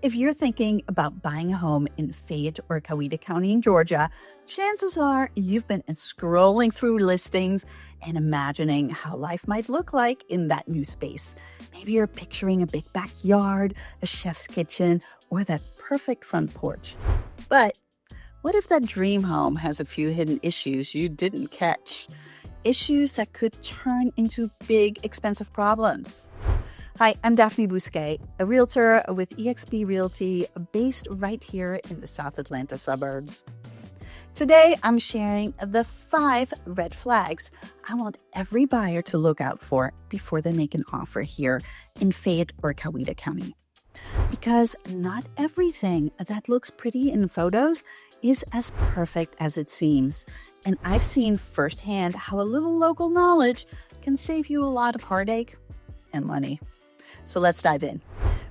If you're thinking about buying a home in Fayette or Coweta County in Georgia, chances are you've been scrolling through listings and imagining how life might look like in that new space. Maybe you're picturing a big backyard, a chef's kitchen, or that perfect front porch. But what if that dream home has a few hidden issues you didn't catch? Issues that could turn into big, expensive problems. Hi, I'm Daphne Bousquet, a realtor with eXp Realty based right here in the South Atlanta suburbs. Today, I'm sharing the 5 red flags I want every buyer to look out for before they make an offer here in Fayette or Coweta County. Because not everything that looks pretty in photos is as perfect as it seems. And I've seen firsthand how a little local knowledge can save you a lot of heartache and money. So let's dive in.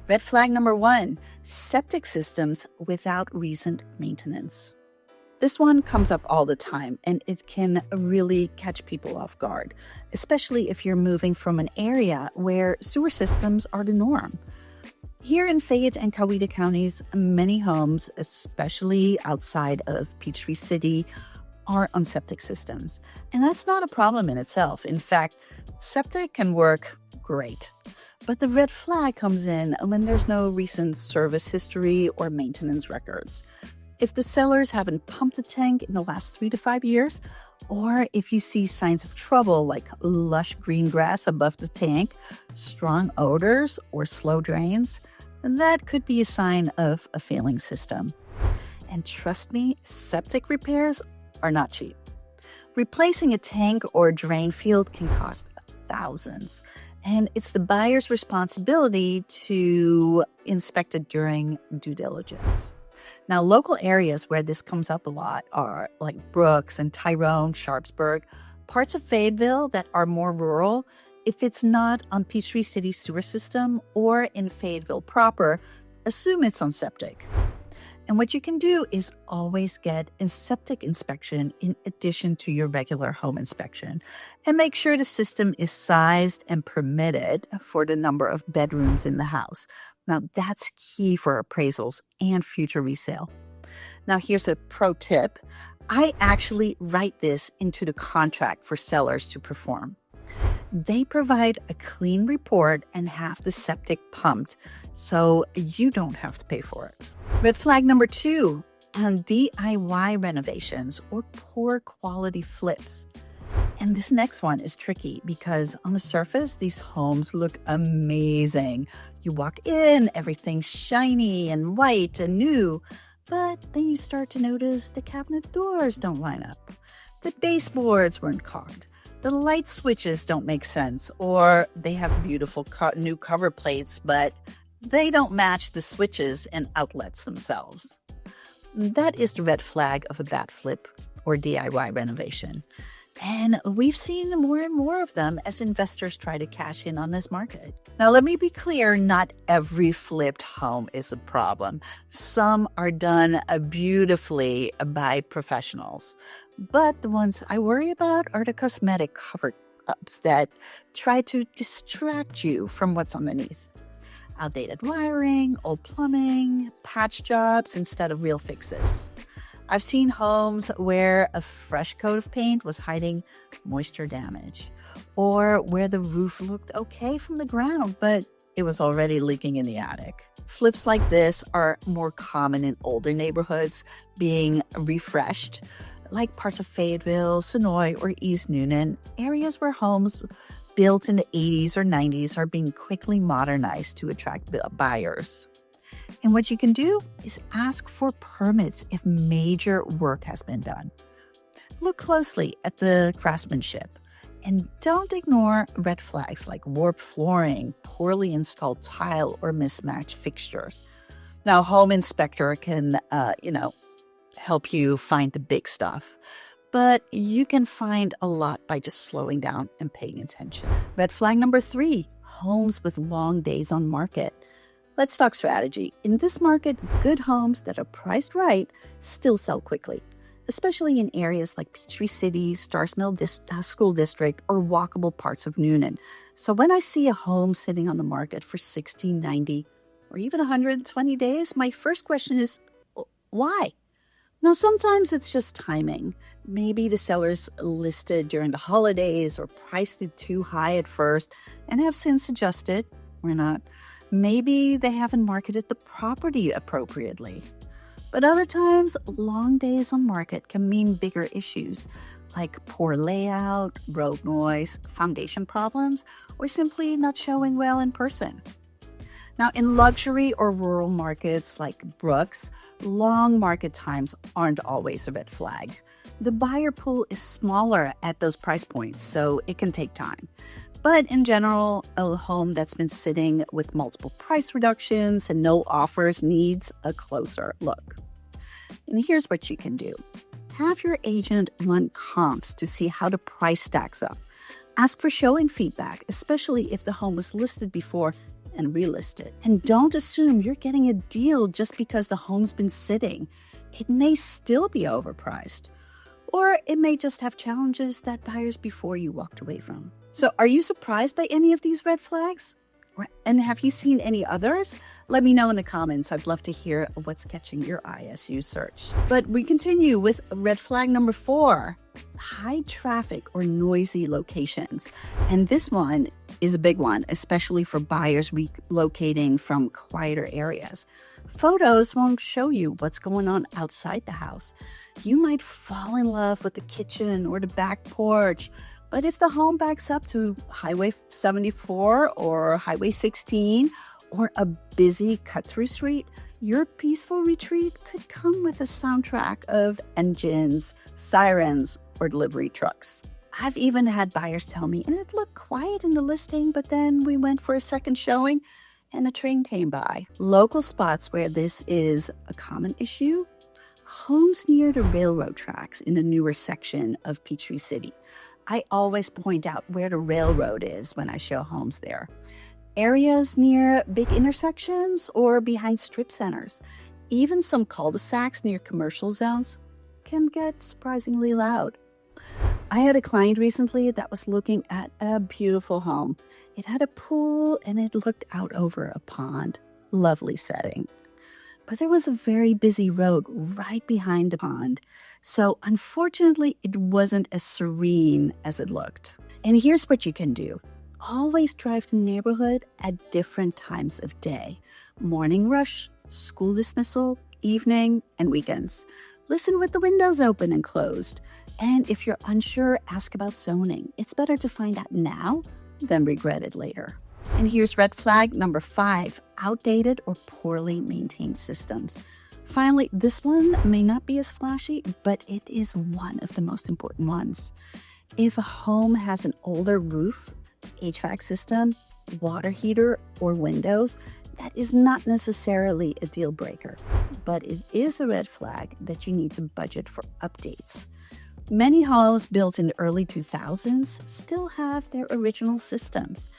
Red flag number 1, septic systems without recent maintenance. This one comes up all the time, and it can really catch people off guard, especially if you're moving from an area where sewer systems are the norm. Here in Fayette and Coweta counties, many homes, especially outside of Peachtree City, are on septic systems. And that's not a problem in itself. In fact, septic can work great. But the red flag comes in when there's no recent service history or maintenance records. If the sellers haven't pumped the tank in the last 3 to 5 years, or if you see signs of trouble like lush green grass above the tank, strong odors, or slow drains, that could be a sign of a failing system. And trust me, septic repairs are not cheap. Replacing a tank or drain field can cost thousands. And it's the buyer's responsibility to inspect it during due diligence. Now, local areas where this comes up a lot are like Brooks and Tyrone, Sharpsburg, parts of Fayetteville that are more rural. If it's not on Peachtree City sewer system or in Fayetteville proper, assume it's on septic. And what you can do is always get a septic inspection in addition to your regular home inspection, and make sure the system is sized and permitted for the number of bedrooms in the house. Now, that's key for appraisals and future resale. Now, here's a pro tip. I actually write this into the contract for sellers to perform. They provide a clean report and have the septic pumped, so you don't have to pay for it. Red flag number 2, DIY renovations or poor quality flips. And this next one is tricky because on the surface, these homes look amazing. You walk in, everything's shiny and white and new, but then you start to notice the cabinet doors don't line up. The baseboards weren't caulked. The light switches don't make sense, or they have beautiful new cover plates, but they don't match the switches and outlets themselves. That is the red flag of a bad flip or DIY renovation. And we've seen more and more of them as investors try to cash in on this market. Now, let me be clear, not every flipped home is a problem. Some are done beautifully by professionals. But the ones I worry about are the cosmetic cover-ups that try to distract you from what's underneath. Outdated wiring, old plumbing, patch jobs instead of real fixes. I've seen homes where a fresh coat of paint was hiding moisture damage, or where the roof looked okay from the ground, but it was already leaking in the attic. Flips like this are more common in older neighborhoods being refreshed, like parts of Fayetteville, Senoia, or East Newnan, areas where homes built in the 80s or 90s are being quickly modernized to attract buyers. And what you can do is ask for permits if major work has been done. Look closely at the craftsmanship and don't ignore red flags like warped flooring, poorly installed tile, or mismatched fixtures. Now, home inspector can, help you find the big stuff, but you can find a lot by just slowing down and paying attention. Red flag number 3, homes with long days on market. Let's talk strategy. In this market, good homes that are priced right still sell quickly, especially in areas like Peachtree City, Stars Mill School District, or walkable parts of Newnan. So when I see a home sitting on the market for $60, $90, or even 120 days, my first question is, why? Now, sometimes it's just timing. Maybe the sellers listed during the holidays or priced it too high at first and have since adjusted or not. Maybe they haven't marketed the property appropriately. But other times, long days on market can mean bigger issues like poor layout, road noise, foundation problems, or simply not showing well in person. Now, in luxury or rural markets like Brooks, long market times aren't always a red flag. The buyer pool is smaller at those price points, so it can take time. But in general, a home that's been sitting with multiple price reductions and no offers needs a closer look. And here's what you can do. Have your agent run comps to see how the price stacks up. Ask for showing feedback, especially if the home was listed before and relisted. And don't assume you're getting a deal just because the home's been sitting. It may still be overpriced. Or it may just have challenges that buyers before you walked away from. So are you surprised by any of these red flags? And have you seen any others? Let me know in the comments. I'd love to hear what's catching your eye as you search. But we continue with red flag number 4, high traffic or noisy locations. And this one is a big one, especially for buyers relocating from quieter areas. Photos won't show you what's going on outside the house. You might fall in love with the kitchen or the back porch, but if the home backs up to Highway 74 or Highway 16 or a busy cut-through street, your peaceful retreat could come with a soundtrack of engines, sirens, or delivery trucks. I've even had buyers tell me, and it looked quiet in the listing, but then we went for a second showing and a train came by. Local spots where this is a common issue: homes near the railroad tracks in the newer section of Peachtree City. I always point out where the railroad is when I show homes there. Areas near big intersections or behind strip centers. Even some cul-de-sacs near commercial zones can get surprisingly loud. I had a client recently that was looking at a beautiful home. It had a pool and it looked out over a pond. Lovely setting. But there was a very busy road right behind the pond. So unfortunately, it wasn't as serene as it looked. And here's what you can do. Always drive the neighborhood at different times of day. Morning rush, school dismissal, evening, and weekends. Listen with the windows open and closed. And if you're unsure, ask about zoning. It's better to find out now than regret it later. And here's red flag number 5, outdated or poorly maintained systems. Finally, this one may not be as flashy, but it is one of the most important ones. If a home has an older roof, HVAC system, water heater, or windows, that is not necessarily a deal breaker, but it is a red flag that you need to budget for updates. Many homes built in the early 2000s still have their original systems,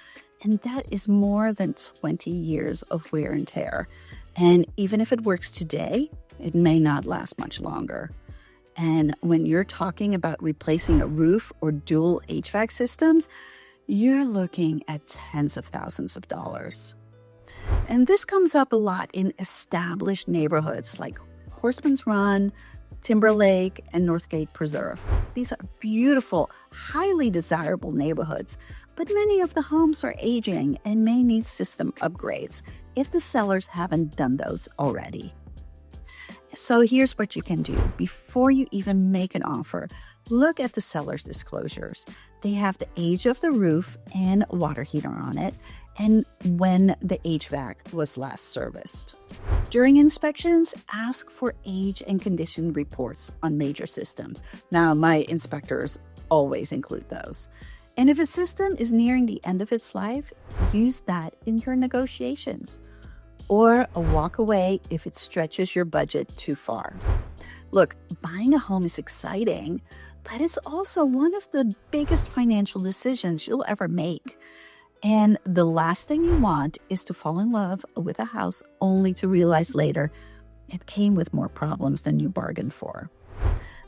and that is more than 20 years of wear and tear. And even if it works today, it may not last much longer. And when you're talking about replacing a roof or dual HVAC systems, you're looking at tens of thousands of dollars. And this comes up a lot in established neighborhoods like Horseman's Run, Timberlake, and Northgate Preserve. These are beautiful, highly desirable neighborhoods, but many of the homes are aging and may need system upgrades if the sellers haven't done those already. So here's what you can do. Before you even make an offer, look at the seller's disclosures. They have the age of the roof and water heater on it, and when the HVAC was last serviced. During inspections, ask for age and condition reports on major systems. Now, my inspectors always include those. And if a system is nearing the end of its life, use that in your negotiations. Or walk away if it stretches your budget too far. Look, buying a home is exciting, but it's also one of the biggest financial decisions you'll ever make. And the last thing you want is to fall in love with a house only to realize later it came with more problems than you bargained for.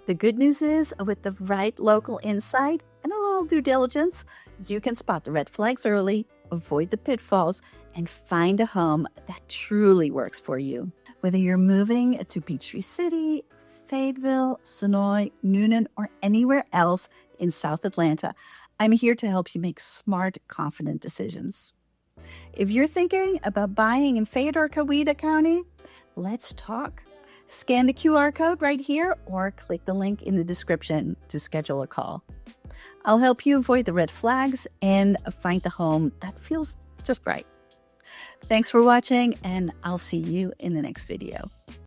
The good news is, with the right local insight and a little due diligence, you can spot the red flags early avoid the pitfalls, and find a home that truly works for you. Whether you're moving to Peachtree City, Fayetteville, Senoia, Newnan, or anywhere else in South Atlanta, I'm here to help you make smart, confident decisions. If you're thinking about buying in Fayette or Coweta County, let's talk. Scan the QR code right here or click the link in the description to schedule a call. I'll help you avoid the red flags and find the home that feels just right. Thanks for watching, and I'll see you in the next video.